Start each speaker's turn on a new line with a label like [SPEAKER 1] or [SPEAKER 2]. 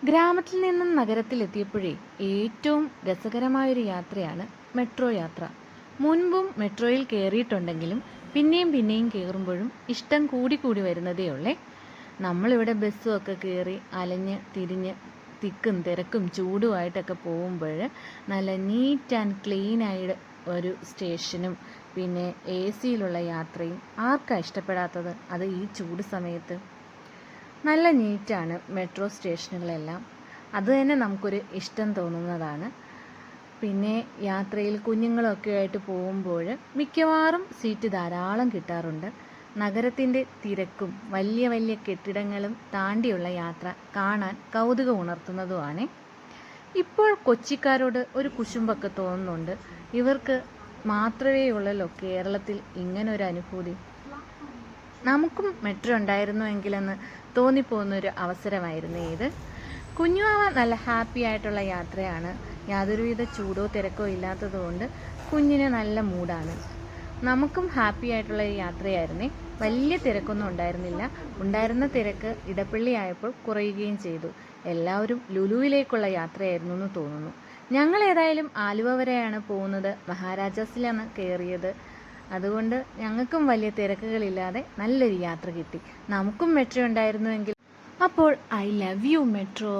[SPEAKER 1] ഗ്രാമത്തിൽ നിന്നും നഗരത്തിലെത്തിയപ്പോഴേ ഏറ്റവും രസകരമായൊരു യാത്രയാണ് മെട്രോ യാത്ര. മുൻപും മെട്രോയിൽ കയറിയിട്ടുണ്ടെങ്കിലും പിന്നെയും പിന്നെയും കയറുമ്പോഴും ഇഷ്ടം കൂടി കൂടി വരുന്നതേ ഉള്ളേ. നമ്മളിവിടെ ബസ്സും ഒക്കെ കയറി അലഞ്ഞ് തിരിഞ്ഞ് തിക്കും തിരക്കും ചൂടുമായിട്ടൊക്കെ പോകുമ്പോൾ നല്ല നീറ്റ് ആൻഡ് ക്ലീനായിട്ട് ഒരു സ്റ്റേഷനും പിന്നെ AC-യിലുള്ള യാത്രയും ആർക്കാണ് ഇഷ്ടപ്പെടാത്തത്? അത് ഈ ചൂട് സമയത്ത് നല്ല നീറ്റാണ് മെട്രോ സ്റ്റേഷനുകളെല്ലാം. അത് തന്നെ നമുക്കൊരു ഇഷ്ടം തോന്നുന്നതാണ്. പിന്നെ യാത്രയിൽ കുഞ്ഞുങ്ങളൊക്കെ ആയിട്ട് പോകുമ്പോൾ മിക്കവാറും സീറ്റ് ധാരാളം കിട്ടാറുണ്ട്. നഗരത്തിൻ്റെ തിരക്കും വലിയ വലിയ കെട്ടിടങ്ങളും താണ്ടിയുള്ള യാത്ര കാണാൻ കൗതുകം ഉണർത്തുന്നതുമാണ്. ഇപ്പോൾ കൊച്ചിക്കാരോട് ഒരു കുശുമ്പൊക്കെ തോന്നുന്നുണ്ട്. ഇവർക്ക് മാത്രമേ ഉള്ളല്ലോ കേരളത്തിൽ ഇങ്ങനൊരു അനുഭൂതി. നമുക്കും മെട്രോ ഉണ്ടായിരുന്നുവെങ്കിലെന്ന് തോന്നിപ്പോകുന്നൊരു അവസരമായിരുന്നു ഇത്. കുഞ്ഞുവാവ നല്ല ഹാപ്പി ആയിട്ടുള്ള യാത്രയാണ്. യാതൊരുവിധ ചൂടോ തിരക്കോ ഇല്ലാത്തതുകൊണ്ട് കുഞ്ഞിന് നല്ല മൂഡാണ്. നമുക്കും ഹാപ്പി ആയിട്ടുള്ള യാത്രയായിരുന്നേ. വലിയ തിരക്കൊന്നും ഉണ്ടായിരുന്നില്ല. ഉണ്ടായിരുന്ന തിരക്ക് ഇടപ്പള്ളി ആയപ്പോൾ കുറയുകയും ചെയ്തു. എല്ലാവരും ലുലുവിലേക്കുള്ള യാത്രയായിരുന്നു എന്ന് തോന്നുന്നു. ഞങ്ങൾ ഏതായാലും ആലുവ വരെയാണ് പോകുന്നത്. മഹാരാജാസിലാണ് കയറിയത്. അതുകൊണ്ട് ഞങ്ങൾക്കും വലിയ തിരക്കുകളില്ലാതെ നല്ലൊരു യാത്ര കിട്ടി. നമുക്കും മെട്രോ ഉണ്ടായിരുന്നുവെങ്കിൽ. അപ്പോൾ ഐ ലവ് യു മെട്രോ.